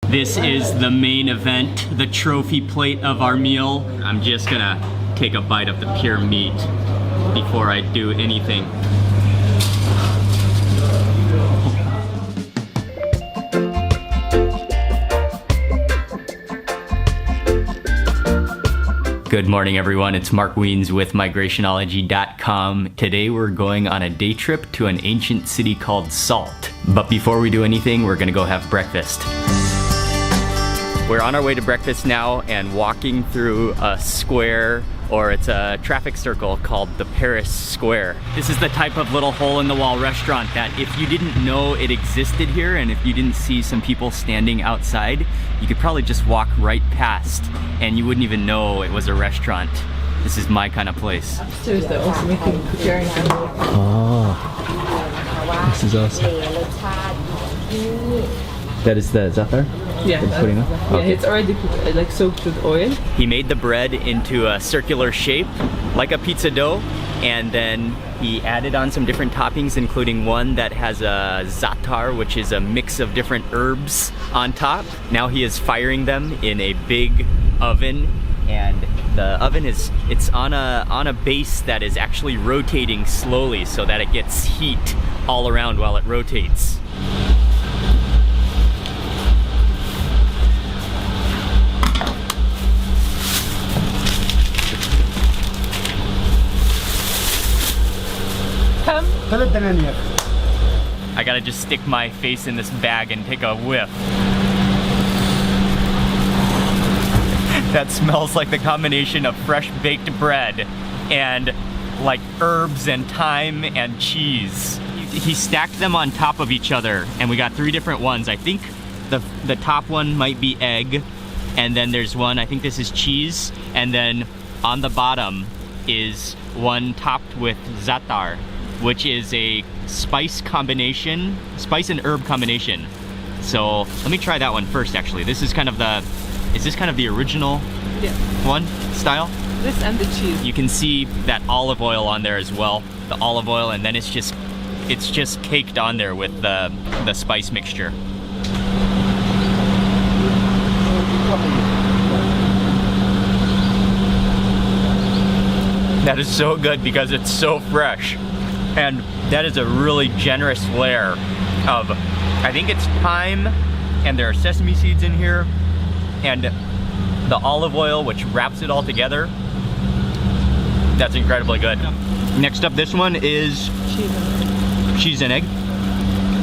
This is the main event, the trophy plate of our meal. I'm just gonna take a bite of the pure meat before I do anything. Good morning, everyone. It's Mark Wiens with migrationology.com. Today we're going on a day trip to an ancient city called Salt. But before we do anything, we're gonna go have breakfast. We're on our way to breakfast now and walking through a square, or it's a traffic circle called the Paris Square. This is the type of little hole-in-the-wall restaurant that if you didn't know it existed here and if you didn't see some people standing outside, you could probably just walk right past and you wouldn't even know it was a restaurant. This is my kind of place. Upstairs they're also making preparing. Oh, this is awesome. That is the za'atar? Yeah, putting up? Yeah, Okay. it's already like soaked with oil. He made the bread into a circular shape, like a pizza dough, and then he added on some different toppings, including one that has a za'atar, which is a mix of different herbs on top. Now he is firing them in a big oven, and the oven it's on a base that is actually rotating slowly so that it gets heat all around while it rotates. I gotta just stick my face in this bag and take a whiff. That smells like the combination of fresh baked bread and like herbs and thyme and cheese. He stacked them on top of each other and we got 3 different ones. I think the top one might be egg, and then there's one, I think this is cheese, and then on the bottom is one topped with za'atar, which is a spice and herb combination. So let me try that one first actually. This is kind of is this kind of the original one style? This and the cheese. You can see that olive oil on there as well. The olive oil, and then it's just caked on there with the spice mixture. That is so good because it's so fresh. And that is a really generous layer of, I think it's thyme, and there are sesame seeds in here, and the olive oil, which wraps it all together. That's incredibly good. Next up, this one is cheese and egg.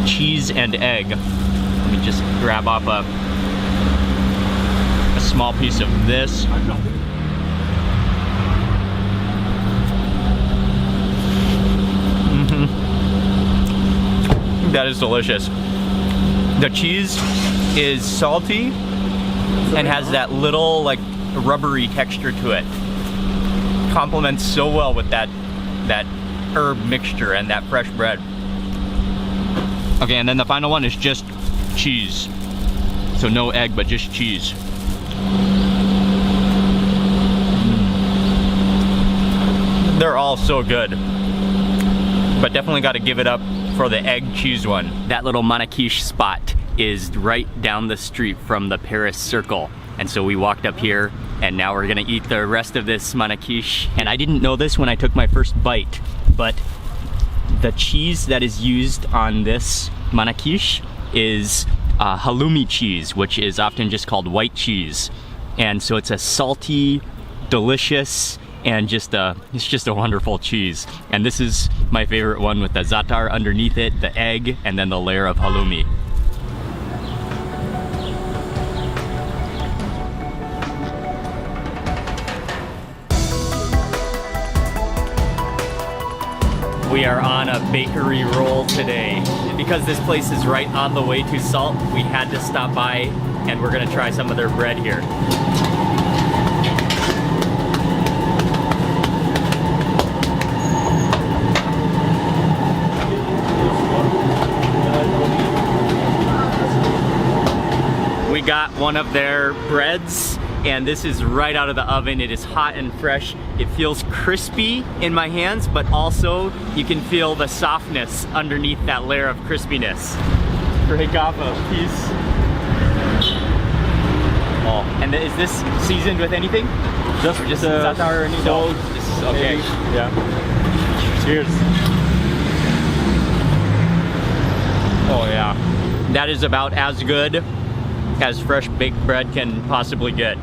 Cheese and egg. Let me just grab off a small piece of this. That is delicious. The cheese is salty and has that little like rubbery texture to it. Complements so well with that herb mixture and that fresh bread. Okay, and then the final one is just cheese. So no egg, but just cheese. They're all so good, but definitely got to give it up for the egg cheese one. That little manakish spot is right down the street from the Paris Circle. And so we walked up here and now we're gonna eat the rest of this manakish. And I didn't know this when I took my first bite, but the cheese that is used on this manakish is halloumi cheese, which is often just called white cheese. And so it's a salty, delicious, and it's just a wonderful cheese. And this is my favorite one with the za'atar underneath it, the egg, and then the layer of halloumi. We are on a bakery roll today. Because this place is right on the way to Salt, we had to stop by and we're gonna try some of their bread here. We got one of their breads, and this is right out of the oven. It is hot and fresh. It feels crispy in my hands, but also you can feel the softness underneath that layer of crispiness. Break off a piece. And is this seasoned with anything? Just Or just za'atar and salt. Just, okay. Maybe. Yeah. Cheers. Oh yeah. That is about as good as fresh baked bread can possibly get.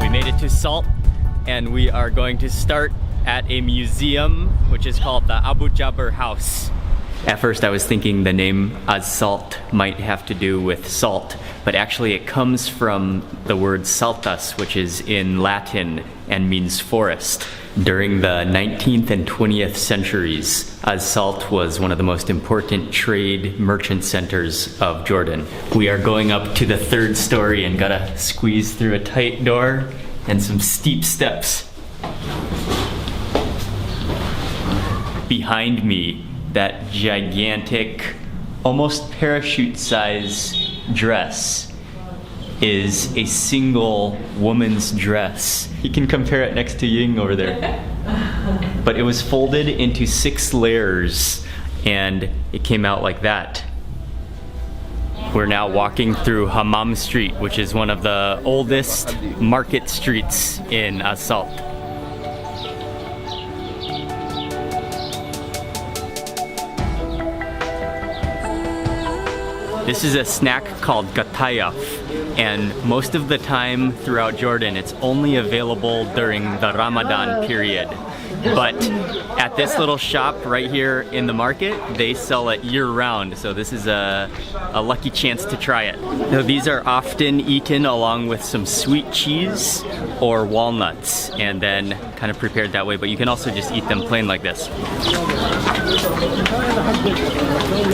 We made it to Salt, and we are going to start at a museum which is called the Abu Jaber House. At first I was thinking the name Az-Salt might have to do with salt, but actually it comes from the word saltas, which is in Latin and means forest. During the 19th and 20th centuries, Az-Salt was one of the most important trade merchant centers of Jordan. We are going up to the 3rd story and gotta squeeze through a tight door and some steep steps. Behind me, that gigantic, almost parachute size dress is a single woman's dress. You can compare it next to Ying over there. But it was folded into 6 layers and it came out like that. We're now walking through Hammam Street, which is one of the oldest market streets in As-Salt. This is a snack called gatayaf, and most of the time throughout Jordan it's only available during the Ramadan period. But at this little shop right here in the market, they sell it year-round, so this is a lucky chance to try it. Now, these are often eaten along with some sweet cheese or walnuts, and then kind of prepared that way, but you can also just eat them plain like this.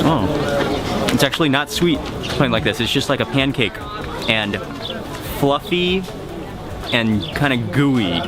Oh, it's actually not sweet plain like this. It's just like a pancake, and fluffy and kind of gooey.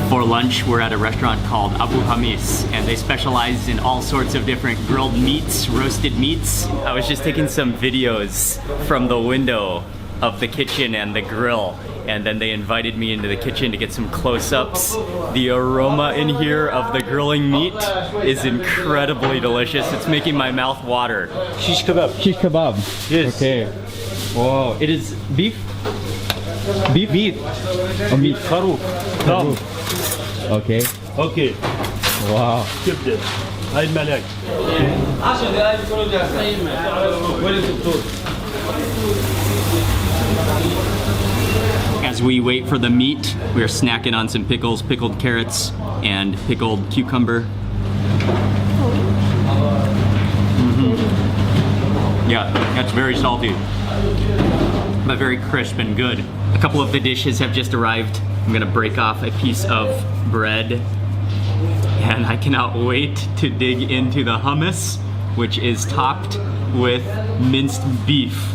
For lunch, we're at a restaurant called Abu Hamis, and they specialize in all sorts of different grilled meats, roasted meats. I was just taking some videos from the window of the kitchen and the grill, and then they invited me into the kitchen to get some close-ups. The aroma in here of the grilling meat is incredibly delicious. It's making my mouth water. Shish kebab. Shish kebab. Yes. Okay. Whoa, it is beef? Beef? Meat. Oh, meat. Kharoof. Lamb. Okay. Okay. Wow. كبدة. هاي الملاك. As we wait for the meat, we are snacking on some pickles, pickled carrots, and pickled cucumber. Yeah, that's very salty, but very crisp and good. A couple of the dishes have just arrived. I'm gonna break off a piece of bread, and I cannot wait to dig into the hummus, which is topped with minced beef.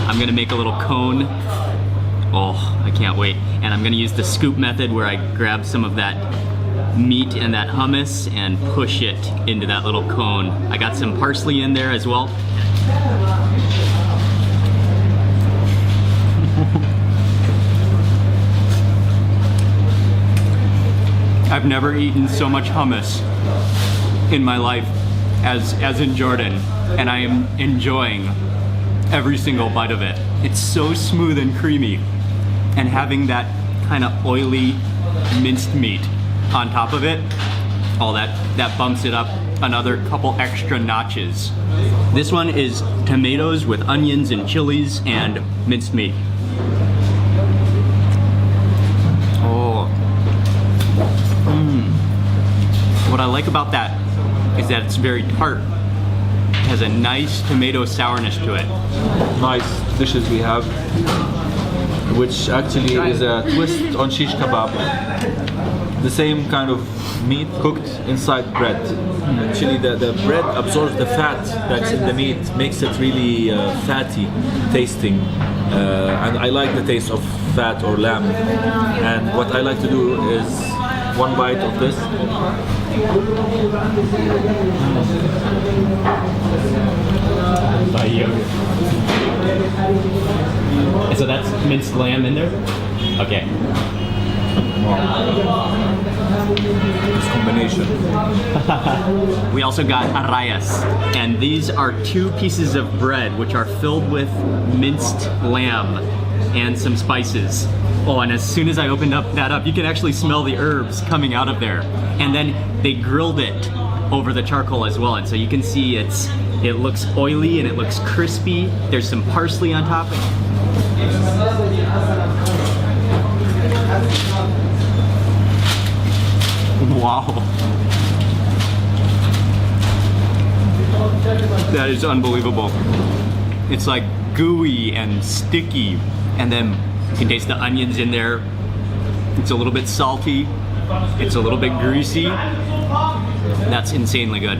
I'm gonna make a little cone. Oh, I can't wait. And I'm gonna use the scoop method where I grab some of that meat and that hummus and push it into that little cone. I got some parsley in there as well. I've never eaten so much hummus in my life as in Jordan, and I am enjoying every single bite of it. It's so smooth and creamy, and having that kind of oily minced meat on top of it, oh, that bumps it up another couple extra notches. This one is tomatoes with onions and chilies and minced meat. Oh. What I like about that is that it's very tart. It has a nice tomato sourness to it. Nice dishes we have, which actually is a twist on shish kebab. The same kind of meat cooked inside bread. Actually, the bread absorbs the fat that's in the meat, makes it really fatty tasting. And I like the taste of fat or lamb. And what I like to do is one bite of this So that's minced lamb in there? Okay. This combination. We also got arrayas, and these are 2 pieces of bread which are filled with minced lamb and some spices. Oh, and as soon as I opened that up, you can actually smell the herbs coming out of there. And then they grilled it over the charcoal as well, and so you can see it looks oily and it looks crispy. There's some parsley on top. Wow. That is unbelievable. It's like gooey and sticky, and then you can taste the onions in there. It's a little bit salty. It's a little bit greasy. That's insanely good.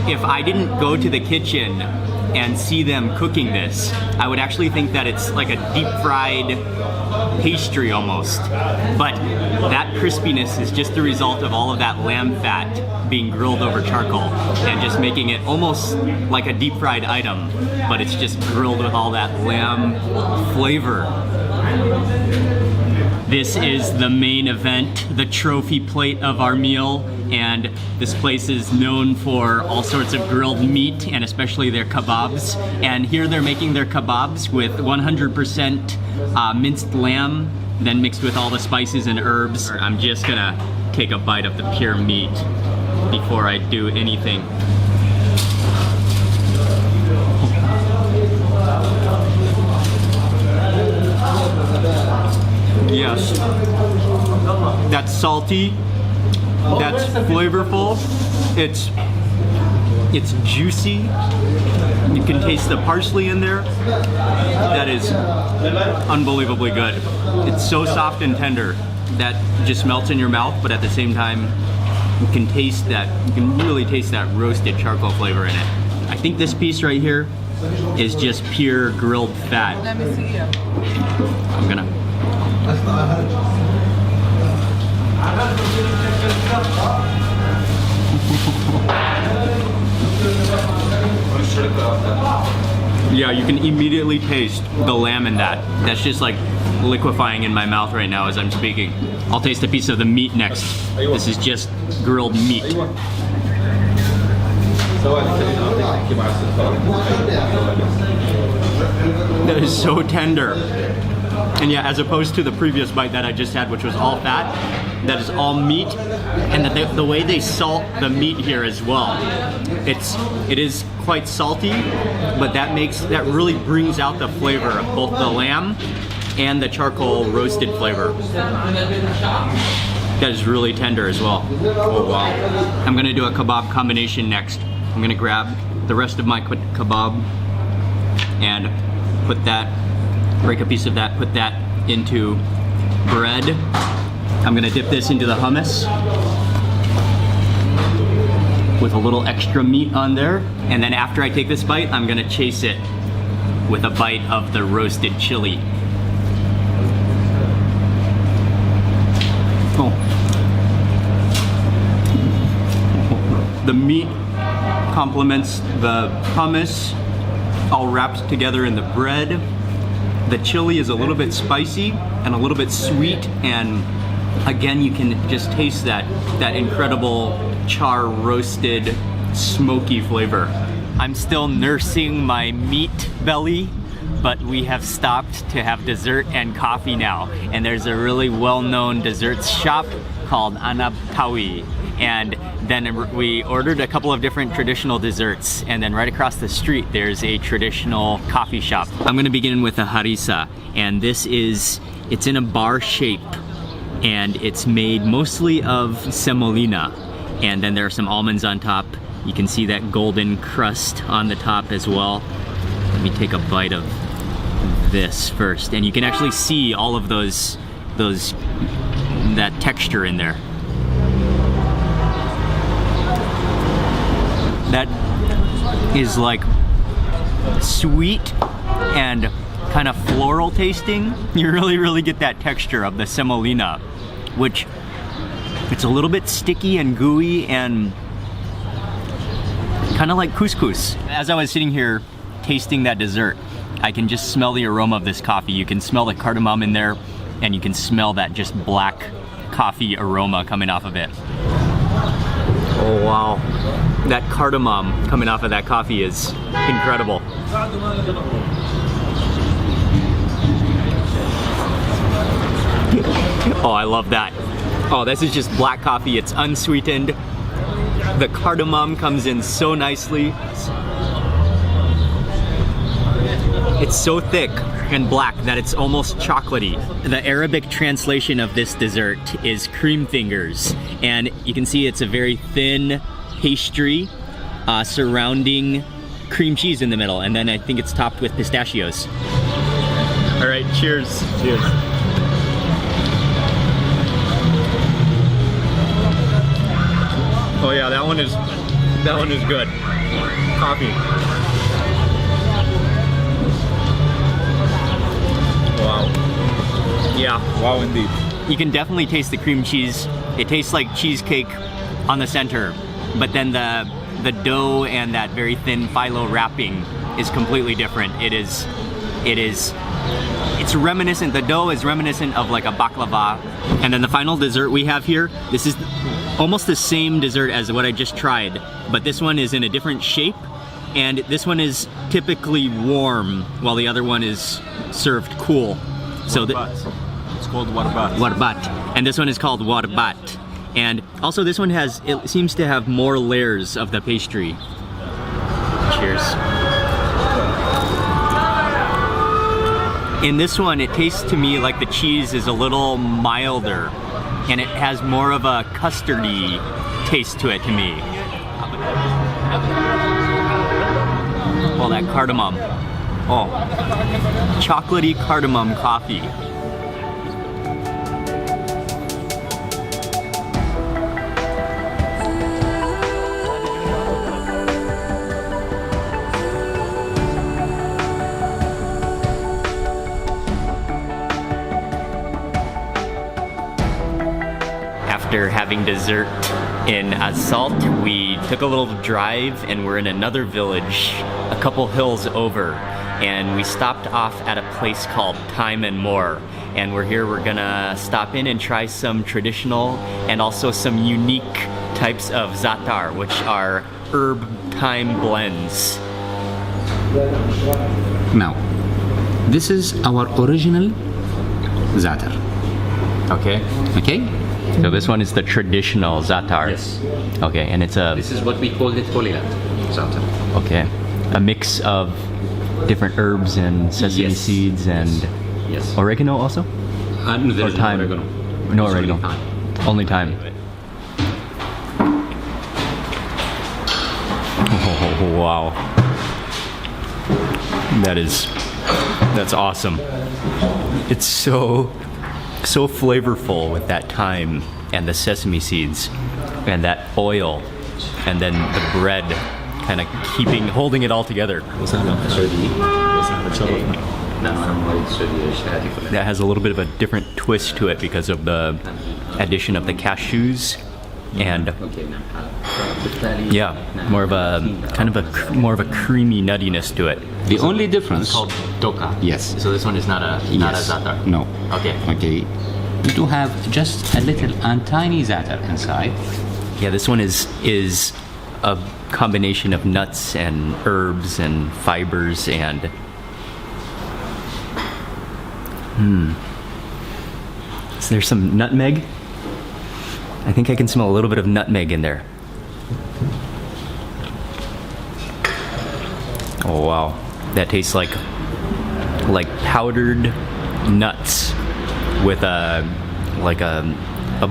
If I didn't go to the kitchen and see them cooking this, I would actually think that it's like a deep fried pastry almost. But that crispiness is just the result of all of that lamb fat being grilled over charcoal and just making it almost like a deep fried item, but it's just grilled with all that lamb flavor. This is the main event, the trophy plate of our meal, and this place is known for all sorts of grilled meat and especially their kebabs. And here they're making their kebabs with 100% minced lamb, then mixed with all the spices and herbs. I'm just gonna take a bite of the pure meat before I do anything. Yes, that's salty, that's flavorful, it's juicy, you can taste the parsley in there. That is unbelievably good. It's so soft and tender that just melts in your mouth, but at the same time you can taste that, you can really taste that roasted charcoal flavor in it. I think this piece right here is just pure grilled fat. Let me see you. I'm gonna. Yeah, you can immediately taste the lamb in that. That's just like liquefying in my mouth right now as I'm speaking. I'll taste a piece of the meat next. This is just grilled meat. That is so tender. And yeah, as opposed to the previous bite that I just had, which was all fat, that is all meat. And the way they salt the meat here as well, it is quite salty, but that really brings out the flavor of both the lamb and the charcoal roasted flavor. That is really tender as well. Oh wow. I'm gonna do a kebab combination next. I'm gonna grab the rest of my kebab and put that, break a piece of that, put that into bread. I'm gonna dip this into the hummus with a little extra meat on there. And then after I take this bite, I'm gonna chase it with a bite of the roasted chili. Oh. The meat complements the hummus, all wrapped together in the bread. The chili is a little bit spicy and a little bit sweet, and again, you can just taste that incredible char roasted smoky flavor. I'm still nursing my meat belly, but we have stopped to have dessert and coffee now. And there's a really well-known desserts shop called Anabtawi. And then we ordered a couple of different traditional desserts, and then right across the street there's a traditional coffee shop. I'm gonna begin with a harissa, and it's in a bar shape, and it's made mostly of semolina, and then there are some almonds on top. You can see that golden crust on the top as well. Let me take a bite of this first, and you can actually see all of that texture in there. That is like sweet and kind of floral tasting. You really get that texture of the semolina, which It's a little bit sticky and gooey and kind of like couscous. As I was sitting here tasting that dessert, I can just smell the aroma of this coffee. You can smell the cardamom in there, and you can smell that just black coffee aroma coming off of it. Oh wow, that cardamom coming off of that coffee is incredible. Oh, I love that. Oh, this is just black coffee. It's unsweetened. The cardamom comes in so nicely. It's so thick and black that it's almost chocolatey. The Arabic translation of this dessert is cream fingers, and you can see it's a very thin pastry surrounding cream cheese in the middle, and then I think it's topped with pistachios. All right, cheers. Cheers. Oh yeah, that one is good. Coffee. Wow. Yeah. Wow, indeed. You can definitely taste the cream cheese. It tastes like cheesecake on the center, but then the dough and that very thin phyllo wrapping is completely different. It's reminiscent, the dough is reminiscent of like a baklava. And then the final dessert we have here, this is almost the same dessert as what I just tried, but this one is in a different shape, and this one is typically warm, while the other one is served cool. So it's called warbat. Warbat. And this one is called warbat. And also this one it seems to have more layers of the pastry. Cheers. In this one, it tastes to me like the cheese is a little milder, and it has more of a custardy taste to it to me. Oh, that cardamom. Oh, chocolatey cardamom coffee. After having dessert in Assault, we took a little drive and we're in another village a couple hills over, and we stopped off at a place called Time and More, and we're gonna stop in and try some traditional and also some unique types of za'atar, which are herb thyme blends. Now, this is our original za'atar. Okay. Okay? So this one is the traditional za'atar. Yes. Okay, and it's a This is what we call it polilat za'atar. okay, a mix of different herbs and sesame Yes. seeds and Yes. oregano also? No, there Or is thyme? no oregano. No It's oregano. only thyme. Only thyme. Oh, wow. That's awesome. It's so flavorful with that thyme and the sesame seeds and that oil, and then the bread kind of holding it all together. That has a little bit of a different twist to it because of the addition of the cashews and yeah, more of a creamy nuttiness to it. The only difference. Called doka. Yes. So this one is not a Yes. za'atar. No. Okay. Okay. You do have just a little and tiny za'atar inside. Yeah, this one is a combination of nuts and herbs and fibers and Is there some nutmeg? I think I can smell a little bit of nutmeg in there. Oh wow, that tastes like powdered nuts with a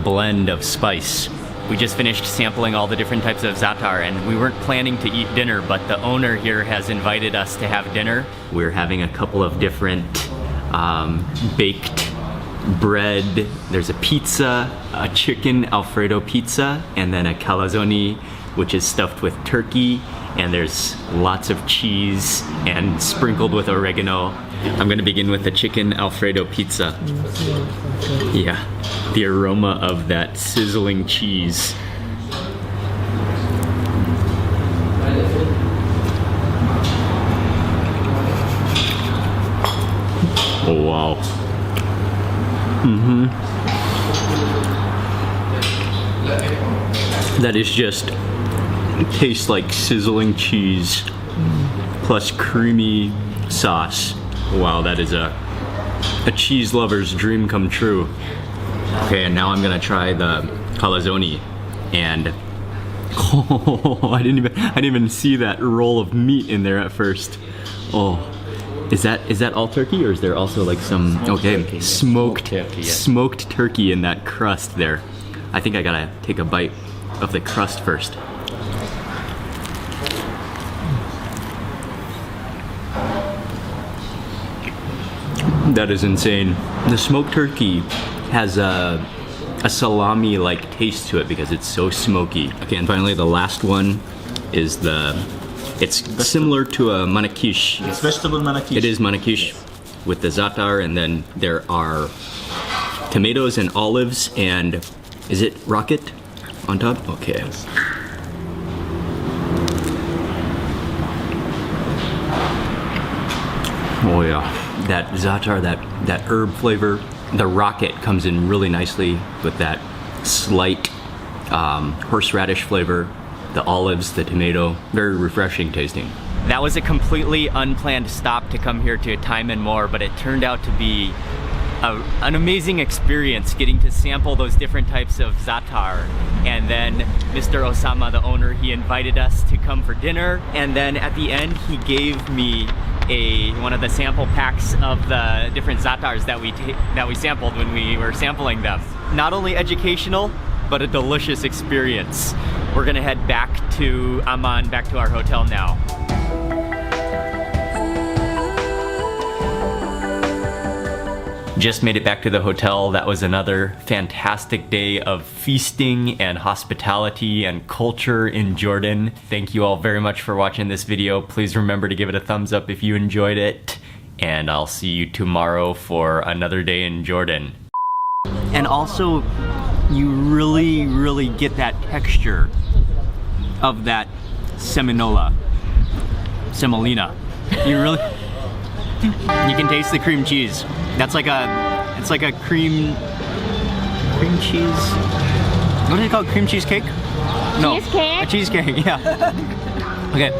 blend of spice. We just finished sampling all the different types of za'atar, and we weren't planning to eat dinner, but the owner here has invited us to have dinner. We're having a couple of different baked bread. There's a pizza, a chicken Alfredo pizza, and then a calzone, which is stuffed with turkey, and there's lots of cheese and sprinkled with oregano. I'm gonna begin with the chicken Alfredo pizza. Yeah, the aroma of that sizzling cheese. Oh wow. That is just, tastes like sizzling cheese plus creamy sauce. Wow, that is a cheese lover's dream come true. Okay, and now I'm gonna try the calzone, and oh, I didn't even see that roll of meat in there at first. Oh, is that all turkey, or is there also like some smoked turkey, yeah. Smoked turkey in that crust there? I think I gotta take a bite of the crust first. That is insane. The smoked turkey has a salami-like taste to it because it's so smoky. Okay, and finally the last one is it's similar to a manakish. It's vegetable manakish. It is manakish with the za'atar, and then there are tomatoes and olives, and is it rocket on top? Okay. Oh yeah, that za'atar, that herb flavor. The rocket comes in really nicely with that slight horseradish flavor, the olives, the tomato, very refreshing tasting. That was a completely unplanned stop to come here to Time and More, but it turned out to be an amazing experience getting to sample those different types of za'atar. And then Mr. Osama, the owner, he invited us to come for dinner, and then at the end he gave me one of the sample packs of the different za'atars that we sampled when we were sampling them. Not only educational, but a delicious experience. We're gonna head back to Amman, back to our hotel now. Just made it back to the hotel. That was another fantastic day of feasting and hospitality and culture in Jordan. Thank you all very much for watching this video. Please remember to give it a thumbs up if you enjoyed it, and I'll see you tomorrow for another day in Jordan. And also, you really get that texture of that semolina. You really, you can taste the cream cheese. It's like a cream cheese. What is it called? Cream cheese cake? No. Cheesecake? A cheesecake, yeah. Okay.